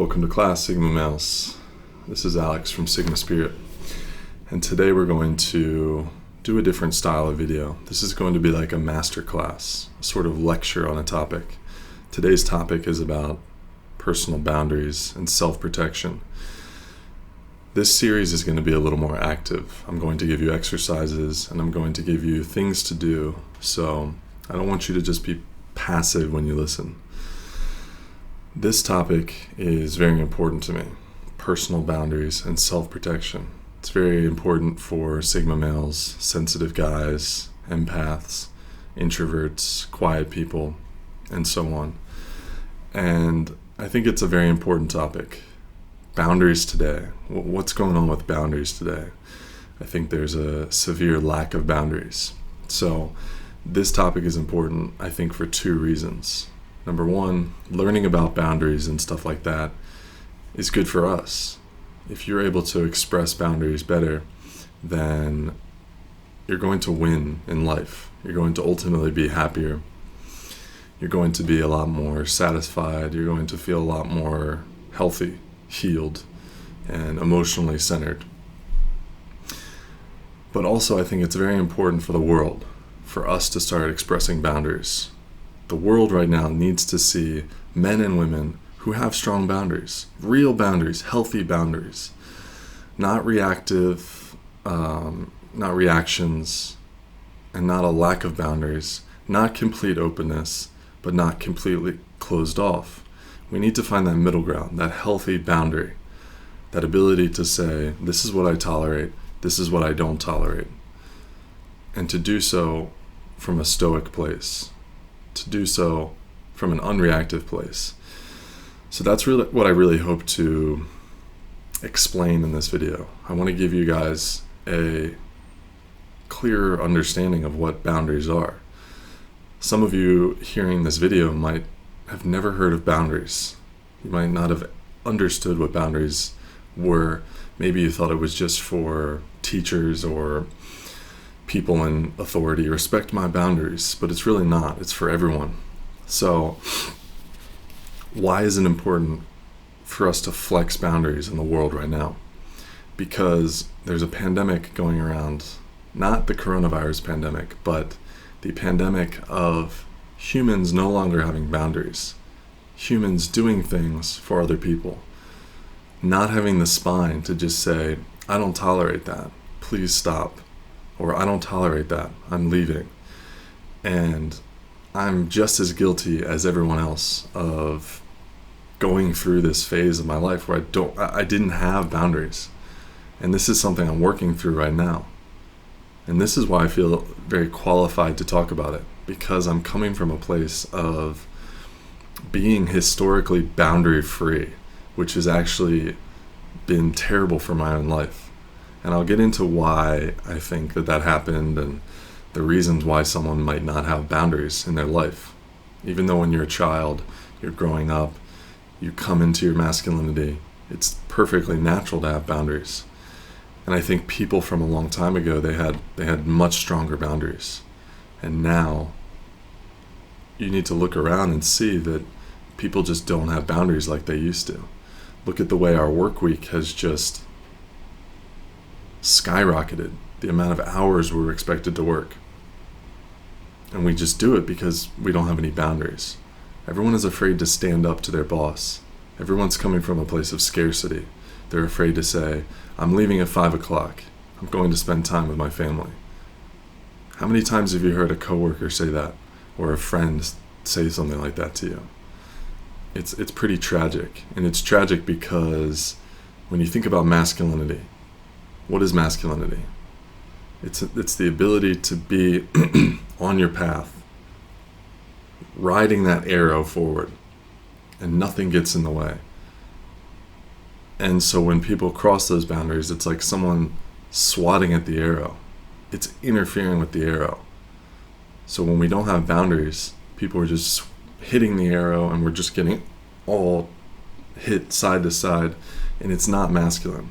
Welcome to class, Sigma Males. This is Alex from thesigmaspirit, and today we're going to do a different style of video. This is going to be like a masterclass, a sort of lecture on a topic. Today's topic is about personal boundaries and self-protection. This series is going to be a little more active. I'm going to give you exercises and I'm going to give you things to do, so I don't want you to just be passive when you listen. This topic is very important to me, personal boundaries and self-protection. It's very important for Sigma males, sensitive guys, empaths, introverts, quiet people, and so on. And I think it's a very important topic. Boundaries today. What's going on with boundaries today? I think there's a severe lack of boundaries. So this topic is important, I think, for two reasons. Number one, learning about boundaries and stuff like that is good for us. If you're able to express boundaries better, then you're going to win in life. You're going to ultimately be happier. You're going to be a lot more satisfied. You're going to feel a lot more healthy, healed, and emotionally centered. But also, I think it's very important for the world, for us to start expressing boundaries. The world right now needs to see men and women who have strong boundaries, real boundaries, healthy boundaries, not reactive, not reactions, and not a lack of boundaries, not complete openness, but not completely closed off. We need to find that middle ground, that healthy boundary, that ability to say, this is what I tolerate, this is what I don't tolerate, and to do so from a stoic place, to do so from an unreactive place. So that's really what I really hope to explain in this video. I want to give you guys a clearer understanding of what boundaries are. Some of you hearing this video might have never heard of boundaries. You might not have understood what boundaries were. Maybe you thought it was just for teachers or people in authority. Respect my boundaries, but it's really not. It's for everyone. So why is it important for us to flex boundaries in the world right now? Because there's a pandemic going around, not the coronavirus pandemic, but the pandemic of humans no longer having boundaries, humans doing things for other people, not having the spine to just say, I don't tolerate that, please stop, or I don't tolerate that, I'm leaving. And I'm just as guilty as everyone else of going through this phase of my life where I didn't have boundaries. And this is something I'm working through right now. And this is why I feel very qualified to talk about it, because I'm coming from a place of being historically boundary free, which has actually been terrible for my own life. And I'll get into why I think that happened and the reasons why someone might not have boundaries in their life. Even though when you're a child, you're growing up, you come into your masculinity, it's perfectly natural to have boundaries. And I think people from a long time ago, they had much stronger boundaries. And now you need to look around and see that people just don't have boundaries like they used to. Look at the way our work week has just skyrocketed, the amount of hours we're expected to work. And we just do it because we don't have any boundaries. Everyone is afraid to stand up to their boss. Everyone's coming from a place of scarcity. They're afraid to say, I'm leaving at 5 o'clock. I'm going to spend time with my family. How many times have you heard a coworker say that, or a friend say something like that to you? It's pretty tragic. And it's tragic because when you think about masculinity, what is masculinity? It's the ability to be on your path, riding that arrow forward, and nothing gets in the way. And so when people cross those boundaries, it's like someone swatting at the arrow. It's interfering with the arrow. So when we don't have boundaries, people are just hitting the arrow and we're just getting all hit side to side, and it's not masculine.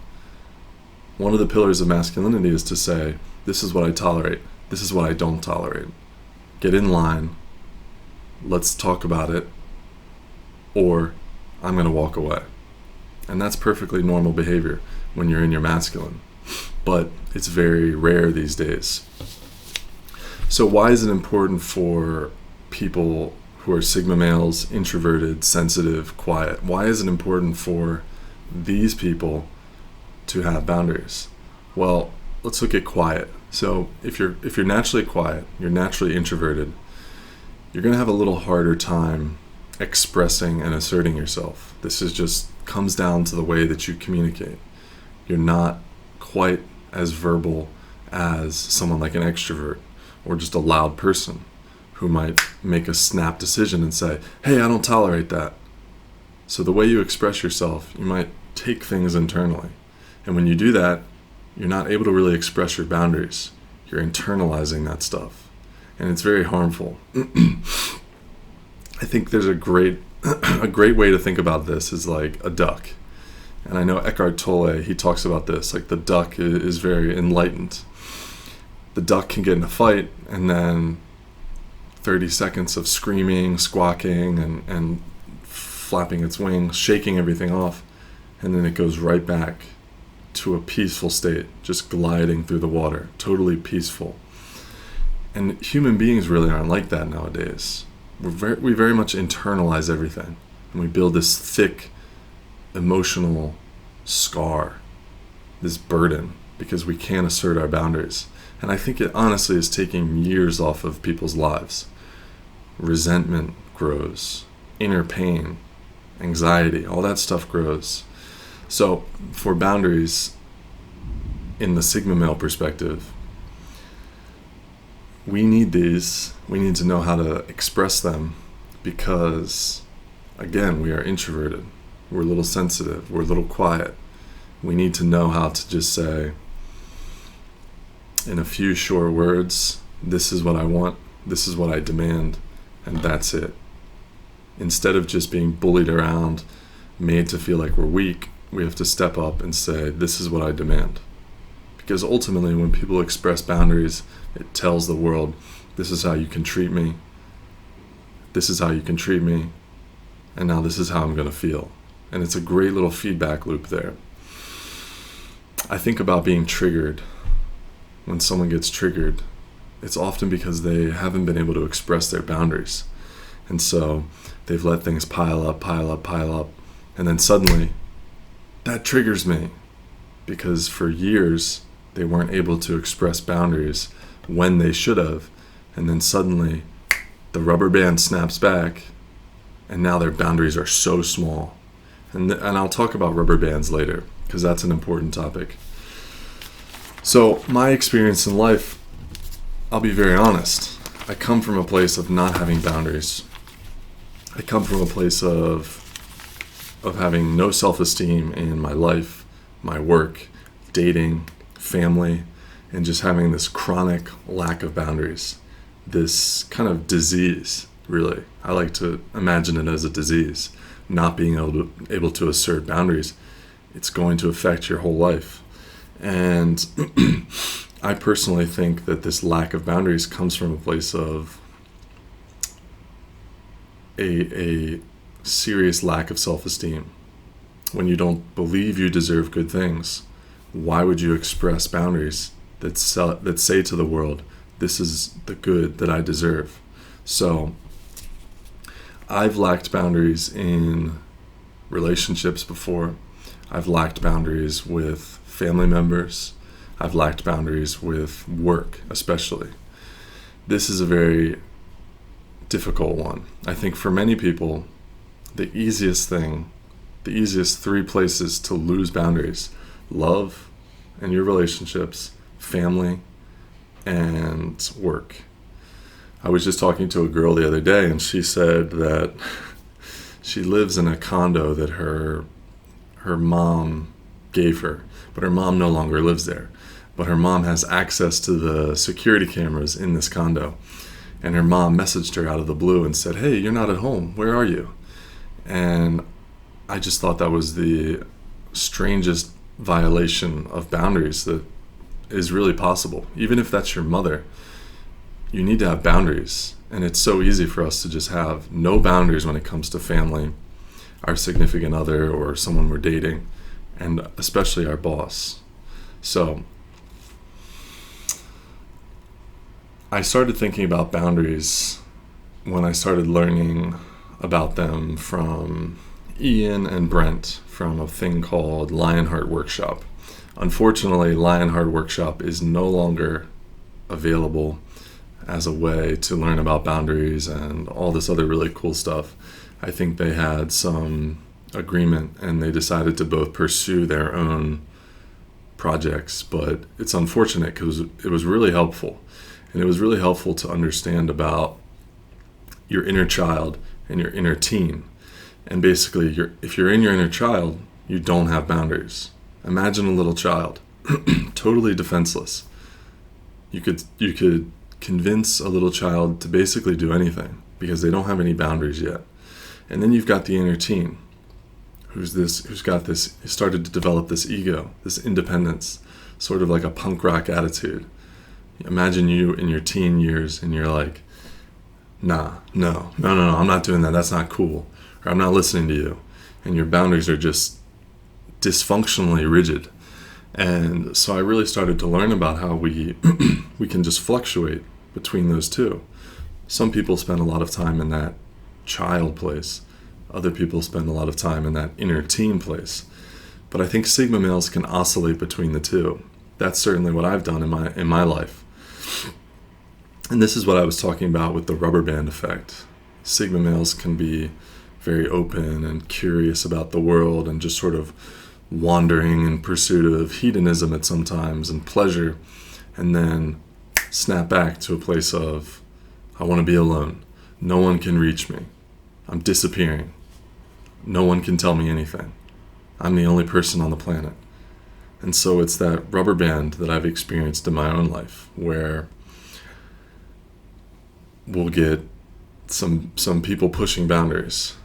One of the pillars of masculinity is to say, this is what I tolerate, this is what I don't tolerate. Get in line, let's talk about it, or I'm going to walk away. And that's perfectly normal behavior when you're in your masculine. But it's very rare these days. So why is it important for people who are Sigma males, introverted, sensitive, quiet? Why is it important for these people to have boundaries? Well, let's look at quiet. So if you're naturally quiet, you're naturally introverted, you're going to have a little harder time expressing and asserting yourself. This is just comes down to the way that you communicate. You're not quite as verbal as someone like an extrovert or just a loud person who might make a snap decision and say, hey, I don't tolerate that. So the way you express yourself, you might take things internally. And when you do that, you're not able to really express your boundaries. You're internalizing that stuff. And it's very harmful. I think there's a great way to think about this is like a duck. And I know Eckhart Tolle, he talks about this, like the duck is very enlightened. The duck can get in a fight and then 30 seconds of screaming, squawking, and flapping its wings, shaking everything off, and then it goes right back to a peaceful state, just gliding through the water, totally peaceful. And human beings really aren't like that nowadays. We very much internalize everything, and we build this thick emotional scar, this burden, because we can't assert our boundaries. And I think it honestly is taking years off of people's lives. Resentment grows, inner pain, anxiety, all that stuff grows. So for boundaries, in the Sigma male perspective, we need these. We need to know how to express them because, again, we are introverted. We're a little sensitive. We're a little quiet. We need to know how to just say, in a few short words, this is what I want, this is what I demand, and that's it. Instead of just being bullied around, made to feel like we're weak, we have to step up and say, this is what I demand. Because ultimately, when people express boundaries, it tells the world, this is how you can treat me, this is how you can treat me, and now this is how I'm going to feel. And it's a great little feedback loop there. I think about being triggered. When someone gets triggered, it's often because they haven't been able to express their boundaries. And so they've let things pile up, and then suddenly, that triggers me. Because for years, they weren't able to express boundaries when they should have. And then suddenly, the rubber band snaps back, and now their boundaries are so small. And I'll talk about rubber bands later, because that's an important topic. So my experience in life, I'll be very honest. I come from a place of not having boundaries. I come from a place of having no self-esteem in my life, my work, dating, family, and just having this chronic lack of boundaries. This kind of disease, really. I like to imagine it as a disease. Not being able to assert boundaries, it's going to affect your whole life. And I personally think that this lack of boundaries comes from a place of a serious lack of self-esteem. When you don't believe you deserve good things, why would you express boundaries that say to the world, this is the good that I deserve? So I've lacked boundaries in relationships before. I've lacked boundaries with family members. I've lacked boundaries with work, especially. This is a very difficult one. I think for many people, the easiest three places to lose boundaries: love and your relationships, family, and work. I was just talking to a girl the other day, and she said that she lives in a condo that her mom gave her, but her mom no longer lives there. But her mom has access to the security cameras in this condo. And her mom messaged her out of the blue and said, hey, you're not at home. Where are you? And I just thought that was the strangest violation of boundaries that is really possible. Even if that's your mother, you need to have boundaries. And it's so easy for us to just have no boundaries when it comes to family. our significant other or someone we're dating, and especially our boss. So I started thinking about boundaries when I started learning about them from Ian and Brent from a thing called Lionheart Workshop. Unfortunately, Lionheart Workshop is no longer available as a way to learn about boundaries and all this other really cool stuff. I think they had some agreement and they decided to both pursue their own projects, but it's unfortunate because it was really helpful. And it was really helpful to understand about your inner child and your inner teen. And basically, if you're in your inner child, you don't have boundaries. Imagine a little child, totally defenseless. You could convince a little child to basically do anything because they don't have any boundaries yet. And then you've got the inner teen, who started to develop this ego, this independence, sort of like a punk rock attitude. Imagine you in your teen years and you're like, no, I'm not doing that. That's not cool. Or I'm not listening to you. And your boundaries are just dysfunctionally rigid. And so I really started to learn about how we can just fluctuate between those two. Some people spend a lot of time in that child place. Other people spend a lot of time in that inner teen place. But I think Sigma males can oscillate between the two. That's certainly what I've done in my life. And this is what I was talking about with the rubber band effect. Sigma males can be very open and curious about the world and just sort of wandering in pursuit of hedonism at some times and pleasure, and then snap back to a place of, I want to be alone. No one can reach me. I'm disappearing. No one can tell me anything. I'm the only person on the planet. And so it's that rubber band that I've experienced in my own life, where we'll get some people pushing boundaries,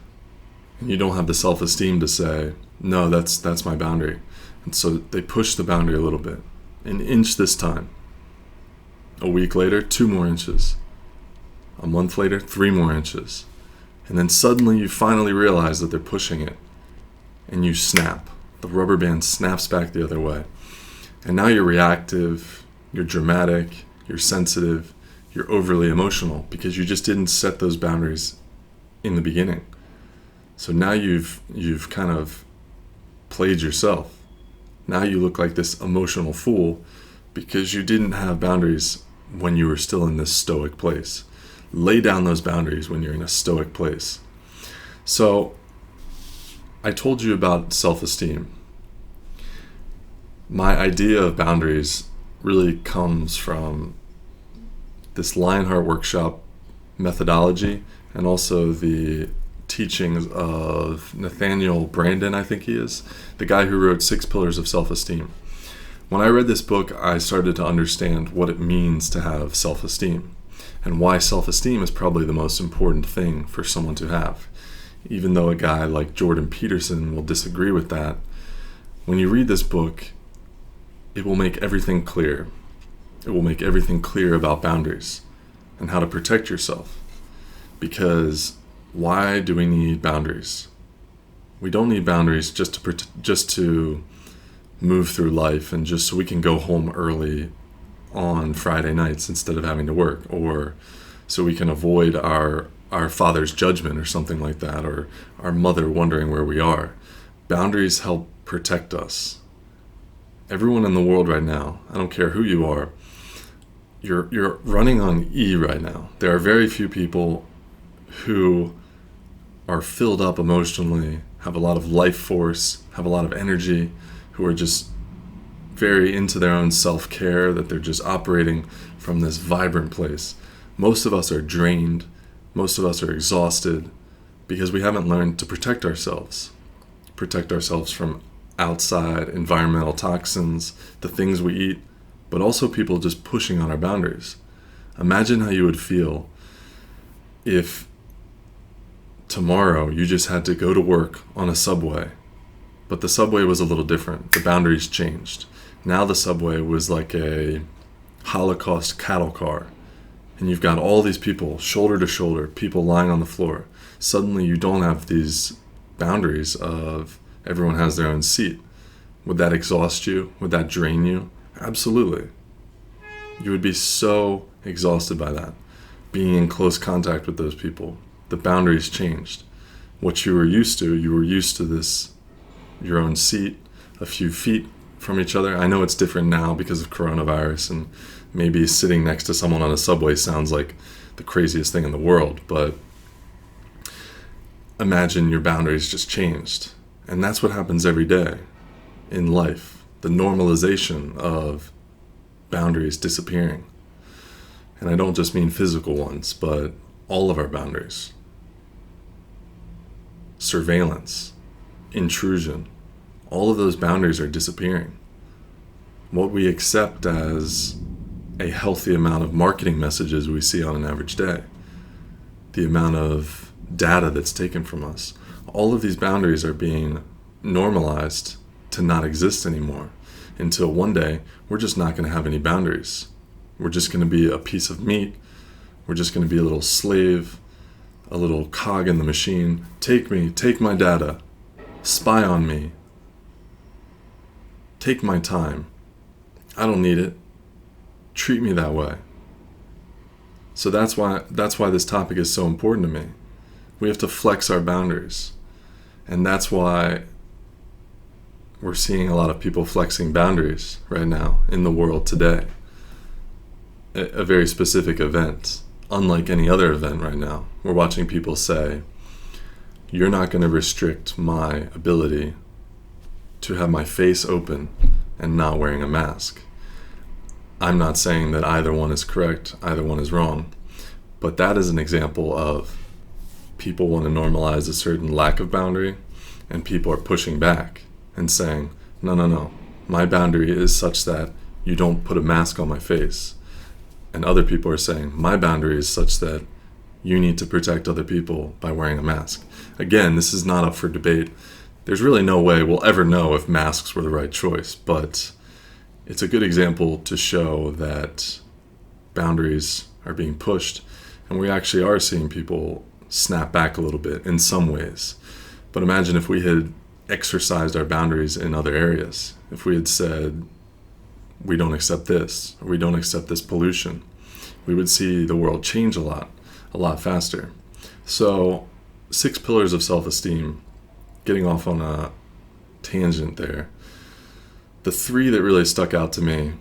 and you don't have the self-esteem to say, no, that's my boundary. And so they push the boundary a little bit, an inch this time. A week later, 2 more inches. A month later, 3 more inches. And then suddenly you finally realize that they're pushing it, and you snap. The rubber band snaps back the other way. And now you're reactive, you're dramatic, you're sensitive, you're overly emotional because you just didn't set those boundaries in the beginning. So now you've kind of played yourself. Now you look like this emotional fool because you didn't have boundaries when you were still in this stoic place. Lay down those boundaries when you're in a stoic place. So I told you about self-esteem. My idea of boundaries really comes from this Lionheart Workshop methodology and also the teachings of Nathaniel Branden, I think he is, the guy who wrote 6 Pillars of Self-Esteem. When I read this book, I started to understand what it means to have self-esteem and why self-esteem is probably the most important thing for someone to have. Even though a guy like Jordan Peterson will disagree with that, when you read this book, it will make everything clear. It will make everything clear about boundaries and how to protect yourself. Because why do we need boundaries? We don't need boundaries just to move through life and just so we can go home early on Friday nights instead of having to work, or so we can avoid our father's judgment or something like that, or our mother wondering where we are. Boundaries help protect us. Everyone in the world right now, I don't care who you are, you're running on E right now. There are very few people who are filled up emotionally, have a lot of life force, have a lot of energy, who are just very into their own self-care, that they're just operating from this vibrant place. Most of us are drained. Most of us are exhausted because we haven't learned to protect ourselves from outside environmental toxins, the things we eat, but also people just pushing on our boundaries. Imagine how you would feel if tomorrow you just had to go to work on a subway, but the subway was a little different. The boundaries changed. Now the subway was like a Holocaust cattle car, and you've got all these people shoulder to shoulder, people lying on the floor. Suddenly you don't have these boundaries of everyone has their own seat. Would that exhaust you? Would that drain you? Absolutely. You would be so exhausted by that, being in close contact with those people. The boundaries changed. What you were used to this, your own seat, a few feet from each other. I know it's different now because of coronavirus, and maybe sitting next to someone on a subway sounds like the craziest thing in the world, but imagine your boundaries just changed. And that's what happens every day in life. The normalization of boundaries disappearing. And I don't just mean physical ones, but all of our boundaries. Surveillance, intrusion, all of those boundaries are disappearing. What we accept as a healthy amount of marketing messages we see on an average day, the amount of data that's taken from us, all of these boundaries are being normalized to not exist anymore, until one day we're just not going to have any boundaries. We're just going to be a piece of meat. We're just going to be a little slave, a little cog in the machine. Take me, take my data, spy on me, take my time. I don't need it. Treat me that way. So that's why this topic is so important to me. We have to flex our boundaries. And that's why we're seeing a lot of people flexing boundaries right now in the world today. A very specific event, unlike any other event right now. We're watching people say, you're not going to restrict my ability to have my face open and not wearing a mask. I'm not saying that either one is correct, either one is wrong, but that is an example of people want to normalize a certain lack of boundary, and people are pushing back and saying, no, my boundary is such that you don't put a mask on my face. And other people are saying, my boundary is such that you need to protect other people by wearing a mask. Again, this is not up for debate. There's really no way we'll ever know if masks were the right choice, but it's a good example to show that boundaries are being pushed, and we actually are seeing people snap back a little bit in some ways. But imagine if we had exercised our boundaries in other areas. If we had said, we don't accept this, or we don't accept this pollution, we would see the world change a lot faster. So, 6 pillars of self-esteem, getting off on a tangent there. The 3 that really stuck out to me: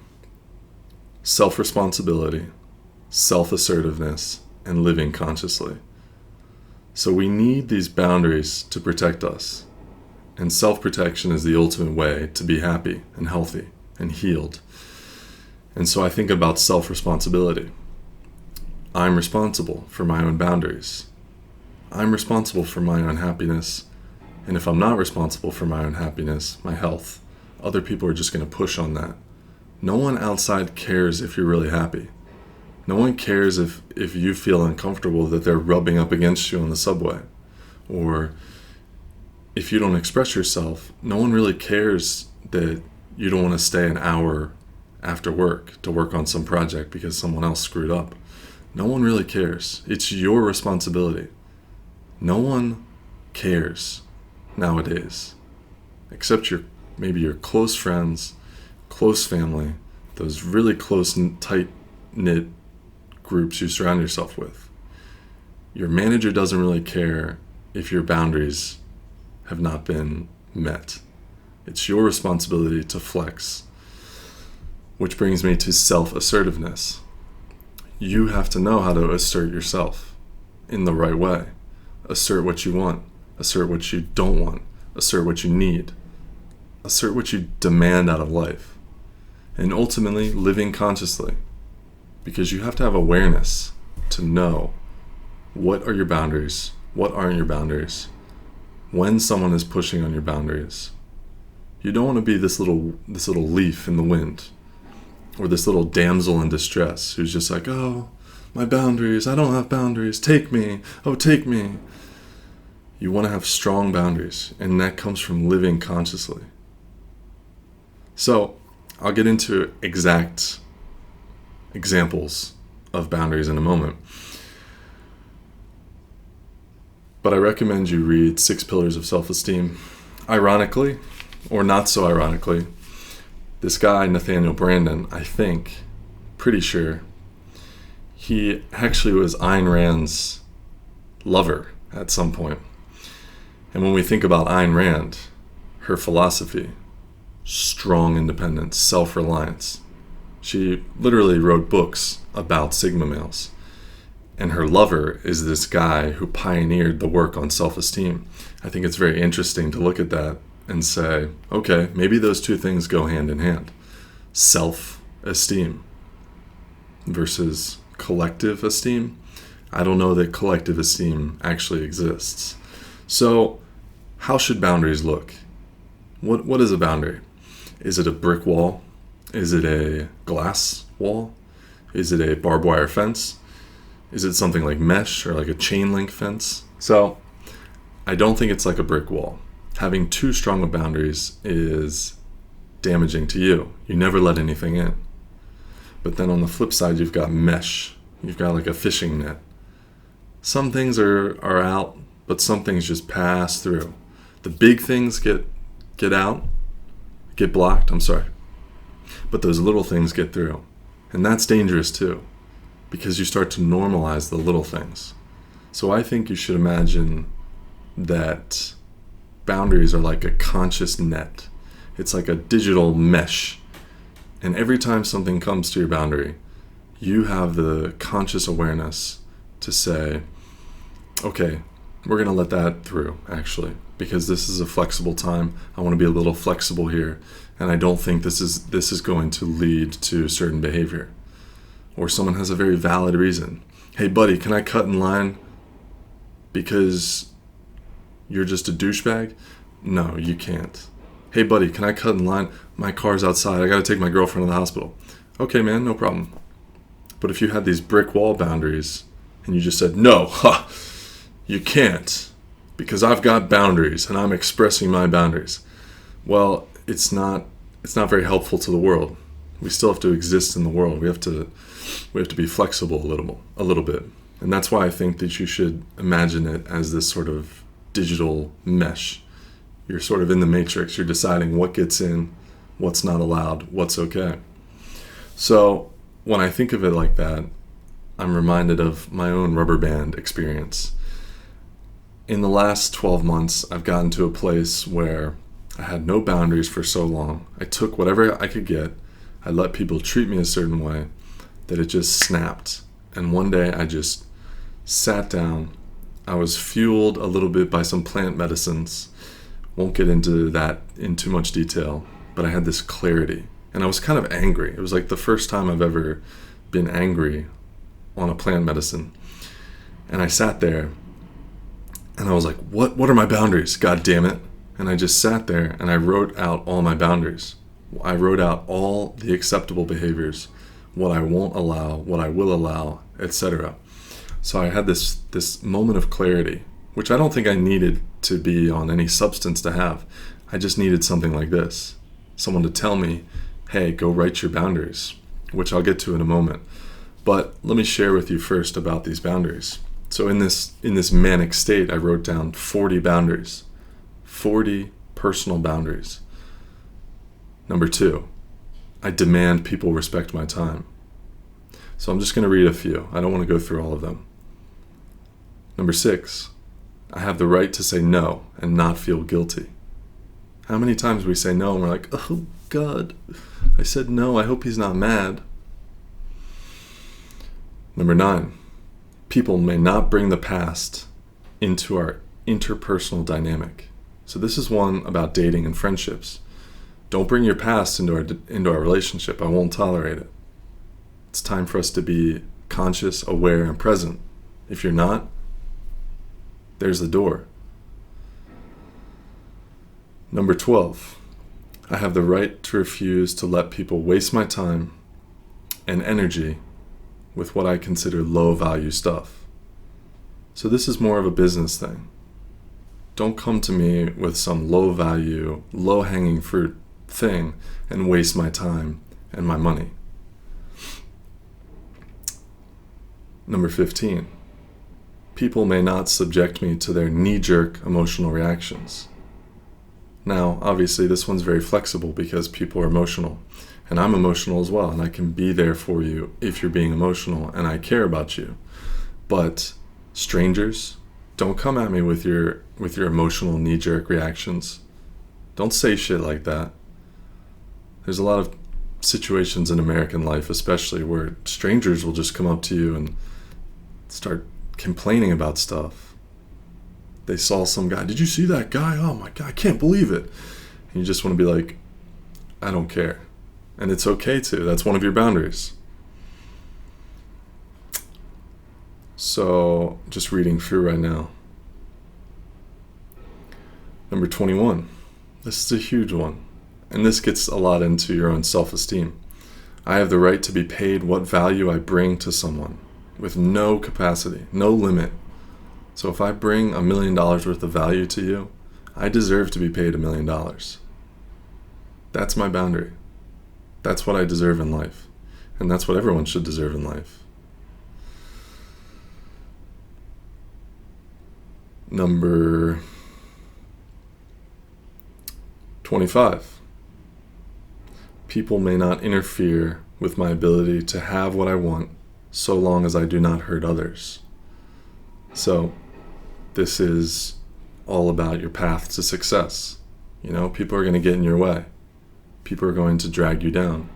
self-responsibility, self-assertiveness, and living consciously. So we need these boundaries to protect us. And self-protection is the ultimate way to be happy and healthy and healed. And so I think about self-responsibility. I'm responsible for my own boundaries. I'm responsible for my own happiness. And if I'm not responsible for my own happiness, my health, other people are just going to push on that. No one outside cares if you're really happy. No one cares if you feel uncomfortable that they're rubbing up against you on the subway. Or if you don't express yourself, no one really cares that you don't want to stay an hour after work to work on some project because someone else screwed up. No one really cares. It's your responsibility. No one cares nowadays, except maybe your close friends, close family, those really close, tight-knit groups you surround yourself with. Your manager doesn't really care if your boundaries have not been met. It's your responsibility to flex. Which brings me to self-assertiveness. You have to know how to assert yourself in the right way. Assert what you want. Assert what you don't want. Assert what you need. Assert what you demand out of life. And ultimately, living consciously. Because you have to have awareness to know what are your boundaries, what aren't your boundaries. When someone is pushing on your boundaries, you don't want to be this little leaf in the wind, or this little damsel in distress who's just like, oh, my boundaries, I don't have boundaries, take me, oh, take me. You want to have strong boundaries, and that comes from living consciously. So, I'll get into exact examples of boundaries in a moment. but I recommend you read 6 Pillars of Self-Esteem. Ironically, or not so ironically, this guy, Nathaniel Branden, I think, pretty sure, he actually was Ayn Rand's lover at some point. And when we think about Ayn Rand, her philosophy, strong independence, self-reliance, she literally wrote books about Sigma males. And her lover is this guy who pioneered the work on self-esteem. I think it's very interesting to look at that and say, okay, maybe those two things go hand in hand. Self-esteem versus collective esteem. I don't know that collective esteem actually exists. So how should boundaries look? What is a boundary? Is it a brick wall? Is it a glass wall? Is it a barbed wire fence? Is it something like mesh or like a chain link fence? So I don't think it's like a brick wall. Having too strong of boundaries is damaging to you. You never let anything in. But then on the flip side, you've got mesh. You've got like a fishing net. Some things are out, but some things just pass through. The big things get blocked, but those little things get through. And that's dangerous too, because you start to normalize the little things. So I think you should imagine that boundaries are like a conscious net. It's like a digital mesh. And every time something comes to your boundary, you have the conscious awareness to say, okay, we're going to let that through, actually, because this is a flexible time. I want to be a little flexible here, and I don't think this is going to lead to certain behavior. Or someone has a very valid reason. Hey, buddy, can I cut in line because you're just a douchebag? No, you can't. Hey, buddy, can I cut in line? My car's outside. I got to take my girlfriend to the hospital. Okay, man, no problem. But if you had these brick wall boundaries and you just said, no, you can't, because I've got boundaries and I'm expressing my boundaries. Well, it's not very helpful to the world. We still have to exist in the world. We have to be flexible a little bit. And that's why I think that you should imagine it as this sort of digital mesh. You're sort of in the matrix. You're deciding what gets in, what's not allowed, what's okay. So when I think of it like that, I'm reminded of my own rubber band experience. In the last 12 months, I've gotten to a place where I had no boundaries for so long. I took whatever I could get. I let people treat me a certain way that it just snapped. And one day I just sat down. I was fueled a little bit by some plant medicines. Won't get into that in too much detail, but I had this clarity. And I was kind of angry. It was like the first time I've ever been angry on a plant medicine. And I sat there and I was like, what are my boundaries? God damn it. And I just sat there and I wrote out all my boundaries. I wrote out all the acceptable behaviors, what I won't allow, what I will allow, etc. So I had this moment of clarity, which I don't think I needed to be on any substance to have. I just needed something like this. Someone to tell me, hey, go write your boundaries, which I'll get to in a moment. But let me share with you first about these boundaries. So in this manic state, I wrote down 40 boundaries, 40 personal boundaries. Number 2, I demand people respect my time. So I'm just going to read a few. I don't want to go through all of them. Number 6, I have the right to say no and not feel guilty. How many times we say no and we're like, oh God, I said no, I hope he's not mad. Number 9, people may not bring the past into our interpersonal dynamic. So this is one about dating and friendships. Don't bring your past into our relationship. I won't tolerate it. It's time for us to be conscious, aware, and present. If you're not, there's the door. Number 12, I have the right to refuse to let people waste my time and energy with what I consider low-value stuff. So this is more of a business thing. Don't come to me with some low-value, low-hanging fruit thing and waste my time and my money. Number 15, People may not subject me to their knee-jerk emotional reactions. Now, obviously, this one's very flexible because people are emotional. And I'm emotional as well, and I can be there for you if you're being emotional, and I care about you. But strangers, don't come at me with your emotional knee-jerk reactions. Don't say shit like that. There's a lot of situations in American life, especially, where strangers will just come up to you and start complaining about stuff. They saw some guy. Did you see that guy? Oh my God, I can't believe it. And you just want to be like, I don't care. And it's okay to. That's one of your boundaries. So, just reading through right now. Number 21. This is a huge one. And this gets a lot into your own self-esteem. I have the right to be paid what value I bring to someone, with no capacity, no limit. So if I bring $1 million worth of value to you, I deserve to be paid $1 million. That's my boundary. That's what I deserve in life. And that's what everyone should deserve in life. Number 25. People may not interfere with my ability to have what I want so long as I do not hurt others. So, this is all about your path to success. People are going to get in your way. People are going to drag you down.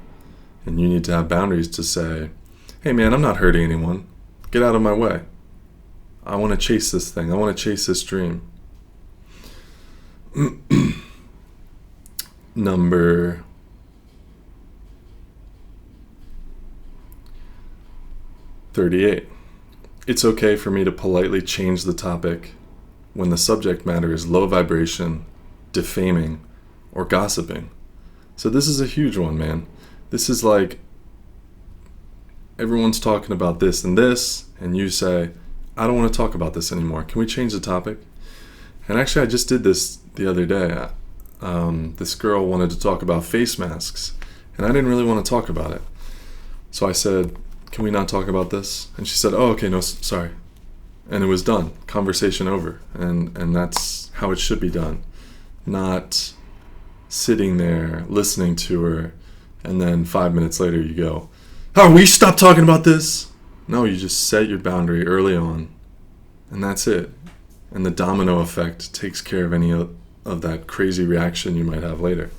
And you need to have boundaries to say, hey man, I'm not hurting anyone. Get out of my way. I want to chase this thing. I want to chase this dream. Number 38. It's okay for me to politely change the topic when the subject matter is low vibration, defaming, or gossiping. So this is a huge one, man. This is like everyone's talking about this, and you say, I don't want to talk about this anymore. Can we change the topic? And actually, I just did this the other day. This girl wanted to talk about face masks, and I didn't really want to talk about it. So I said, can we not talk about this? And she said, oh, okay, no, sorry. And it was done. Conversation over. And that's how it should be done. Not sitting there listening to her, and then 5 minutes later you go, oh, we stop talking about this? No, you just set your boundary early on, and that's it. And the domino effect takes care of any of that crazy reaction you might have later.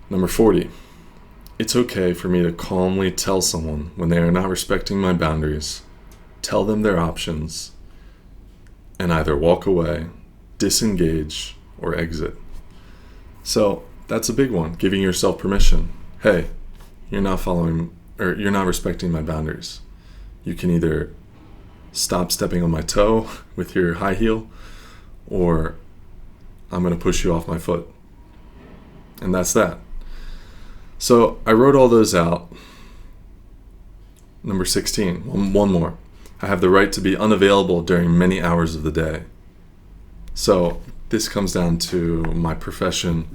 Number 40. It's okay for me to calmly tell someone when they are not respecting my boundaries, tell them their options, and either walk away, disengage, or exit. So that's a big one, giving yourself permission. Hey, you're not respecting my boundaries. You can either stop stepping on my toe with your high heel, or I'm going to push you off my foot. And that's that. So I wrote all those out. Number 16, one more. I have the right to be unavailable during many hours of the day. So this comes down to my profession,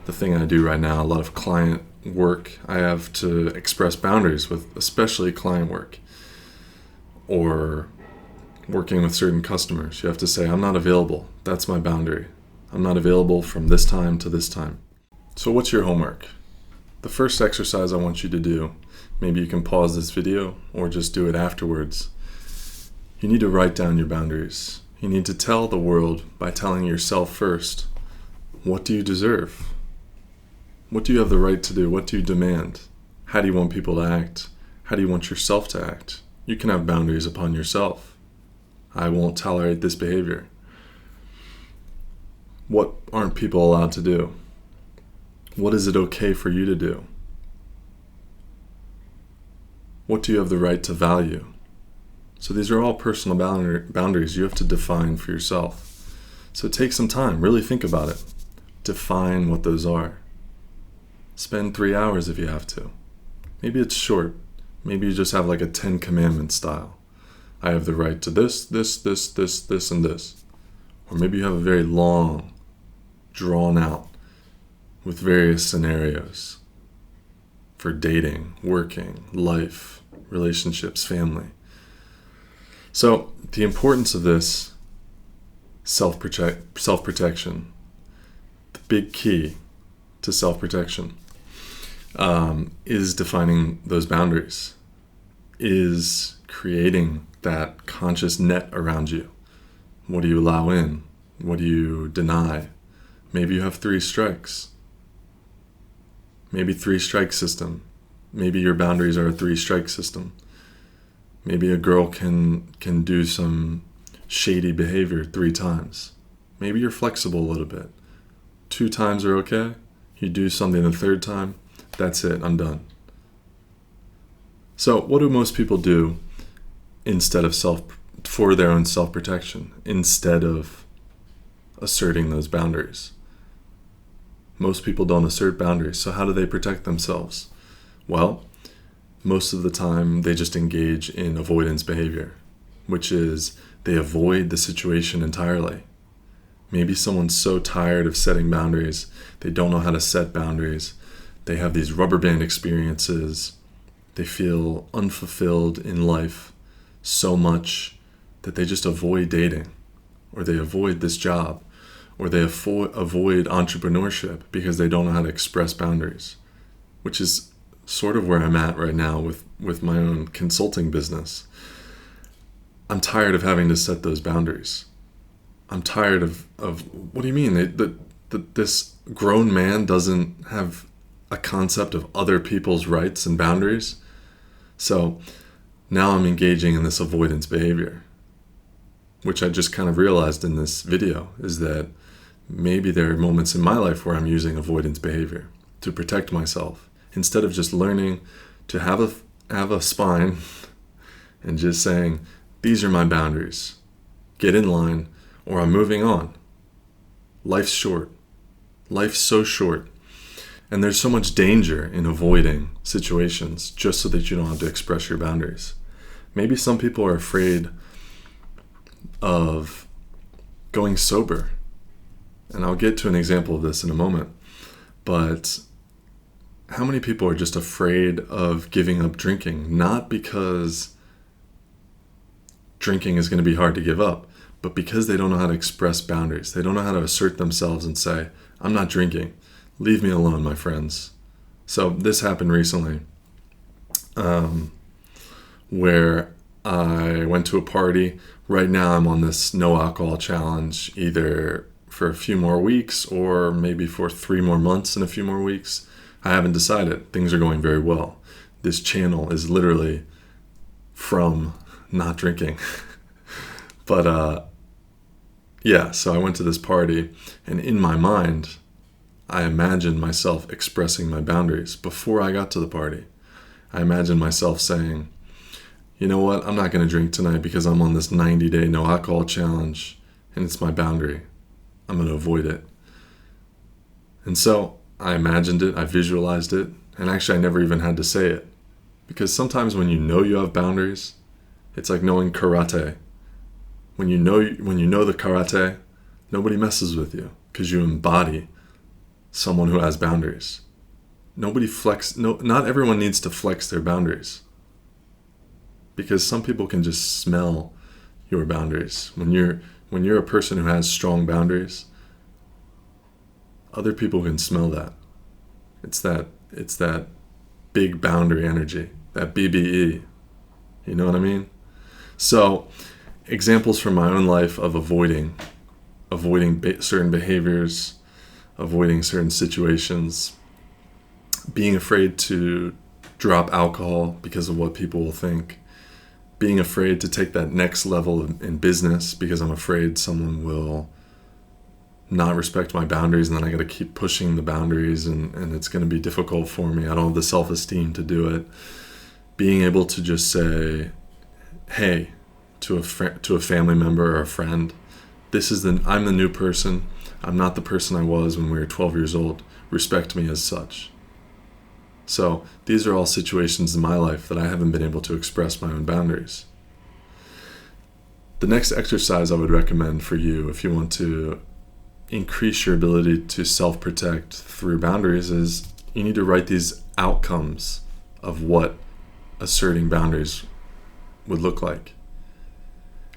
the thing I do right now, a lot of client work. I have to express boundaries with especially client work or working with certain customers. You have to say, I'm not available. That's my boundary. I'm not available from this time to this time. So what's your homework? The first exercise I want you to do, maybe you can pause this video or just do it afterwards. You need to write down your boundaries. You need to tell the world by telling yourself first, what do you deserve? What do you have the right to do? What do you demand? How do you want people to act? How do you want yourself to act? You can have boundaries upon yourself. I won't tolerate this behavior. What aren't people allowed to do? What is it okay for you to do? What do you have the right to value? So these are all personal boundaries you have to define for yourself. So take some time, really think about it. Define what those are. Spend 3 hours if you have to. Maybe it's short. Maybe you just have like a 10 Commandments style. I have the right to this, and this. Or maybe you have a very long, drawn out, with various scenarios for dating, working, life, relationships, family. So the importance of this self-protection, the big key to self-protection, is defining those boundaries, is creating that conscious net around you. What do you allow in? What do you deny? Maybe you have 3 strikes. Maybe 3-strike system. Maybe your boundaries are a 3-strike system. Maybe a girl can do some shady behavior 3 times. Maybe you're flexible a little bit. 2 times are okay. You do something the 3rd time, that's it, I'm done. So what do most people do instead of for their own self-protection, instead of asserting those boundaries? Most people don't assert boundaries, so how do they protect themselves? Well, most of the time they just engage in avoidance behavior, which is they avoid the situation entirely. Maybe someone's so tired of setting boundaries, they don't know how to set boundaries. They have these rubber band experiences. They feel unfulfilled in life so much that they just avoid dating, or they avoid this job, or they avoid entrepreneurship because they don't know how to express boundaries, which is sort of where I'm at right now with my own consulting business. I'm tired of having to set those boundaries. I'm tired of what do you mean? This grown man doesn't have a concept of other people's rights and boundaries? So now I'm engaging in this avoidance behavior, which I just kind of realized in this video, is that maybe there are moments in my life where I'm using avoidance behavior to protect myself, instead of just learning to have a spine and just saying, these are my boundaries, get in line, or I'm moving on. Life's short. Life's so short. And there's so much danger in avoiding situations just so that you don't have to express your boundaries. Maybe some people are afraid of going sober. And I'll get to an example of this in a moment. But how many people are just afraid of giving up drinking? Not because drinking is going to be hard to give up, but because they don't know how to express boundaries. They don't know how to assert themselves and say, I'm not drinking. Leave me alone, my friends. So this happened recently, where I went to a party. Right now I'm on this no alcohol challenge, either for a few more weeks or maybe for 3 more months and a few more weeks. I haven't decided. Things are going very well. This channel is literally from not drinking. But yeah, so I went to this party, and in my mind, I imagined myself expressing my boundaries before I got to the party. I imagined myself saying, you know what, I'm not going to drink tonight because I'm on this 90-day no alcohol challenge, and it's my boundary. I'm going to avoid it. And so I imagined it, I visualized it, and actually I never even had to say it. Because sometimes when you know you have boundaries, it's like knowing karate. When you know the karate, nobody messes with you because you embody someone who has boundaries. Not everyone needs to flex their boundaries, because some people can just smell your boundaries. When you're a person who has strong boundaries, other people can smell that. It's that big boundary energy, that BBE. You know what I mean? So, examples from my own life of avoiding certain behaviors, avoiding certain situations, being afraid to drop alcohol because of what people will think, being afraid to take that next level in business because I'm afraid someone will not respect my boundaries, and then I got to keep pushing the boundaries, and it's going to be difficult for me. I don't have the self-esteem to do it. Being able to just say, hey, to a family member or a friend, I'm the new person. I'm not the person I was when we were 12 years old. Respect me as such. So these are all situations in my life that I haven't been able to express my own boundaries. The next exercise I would recommend for you, if you want to increase your ability to self-protect through boundaries, is you need to write these outcomes of what asserting boundaries would look like.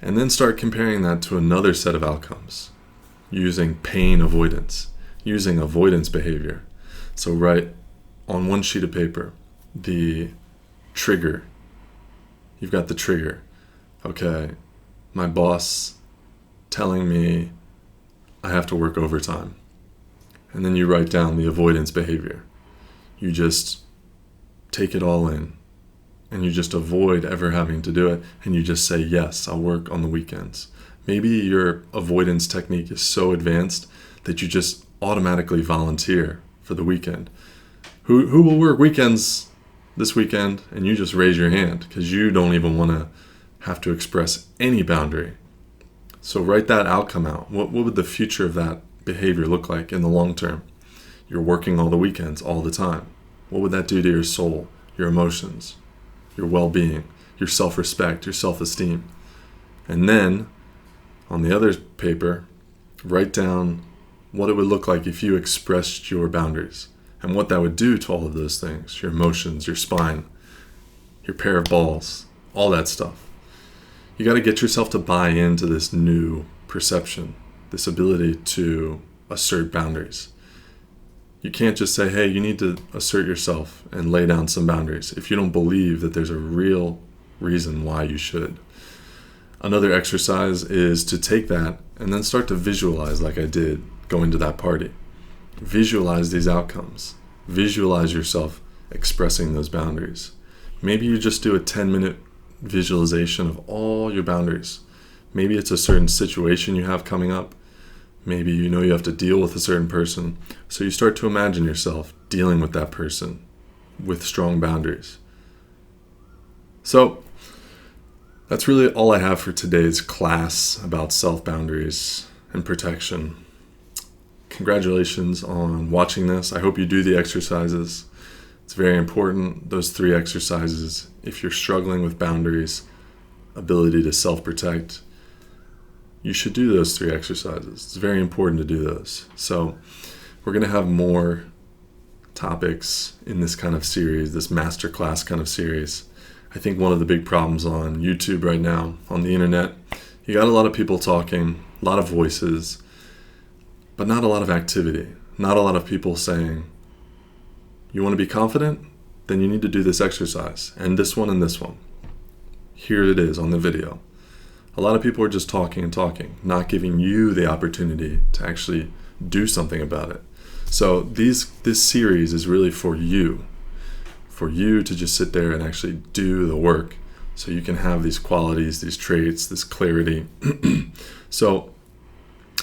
And then start comparing that to another set of outcomes using pain avoidance, using avoidance behavior. So write on one sheet of paper the trigger. You've got the trigger. Okay, my boss telling me I have to work overtime. And then you write down the avoidance behavior. You just take it all in and you just avoid ever having to do it, and you just say, yes, I'll work on the weekends. Maybe your avoidance technique is so advanced that you just automatically volunteer for the weekend. Who will work weekends this weekend? And you just raise your hand because you don't even want to have to express any boundary. So write that outcome out. What would the future of that behavior look like in the long term? You're working all the weekends, all the time. What would that do to your soul, your emotions, your well-being, your self-respect, your self-esteem? And then, on the other paper, write down what it would look like if you expressed your boundaries and what that would do to all of those things, your emotions, your spine, your pair of balls, all that stuff. You got to get yourself to buy into this new perception, this ability to assert boundaries. You can't just say, hey, you need to assert yourself and lay down some boundaries if you don't believe that there's a real reason why you should. Another exercise is to take that and then start to visualize, like I did going to that party. Visualize these outcomes. Visualize yourself expressing those boundaries. Maybe you just do a 10-minute visualization of all your boundaries. Maybe it's a certain situation you have coming up. Maybe you know you have to deal with a certain person. So you start to imagine yourself dealing with that person with strong boundaries. So that's really all I have for today's class about self-boundaries and protection. Congratulations on watching this. I hope you do the exercises. It's very important, those 3 exercises. If you're struggling with boundaries, ability to self-protect, you should do those 3 exercises. It's very important to do those. So we're going to have more topics in this kind of series, this masterclass kind of series. I think one of the big problems on YouTube right now, on the internet, you got a lot of people talking, a lot of voices, but not a lot of activity. Not a lot of people saying, you want to be confident? Then you need to do this exercise, and this one and this one. Here it is on the video. A lot of people are just talking and talking, not giving you the opportunity to actually do something about it. So this series is really for you to just sit there and actually do the work so you can have these qualities, these traits, this clarity. So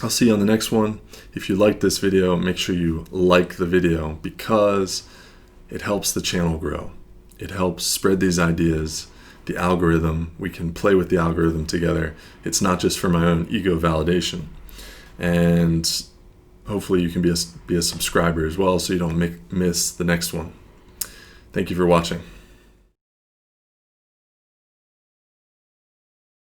I'll see you on the next one. If you like this video, make sure you like the video because it helps the channel grow. It helps spread these ideas. The algorithm, we can play with the algorithm together. It's not just for my own ego validation. And hopefully you can be a subscriber as well so you don't miss the next one. Thank you for watching.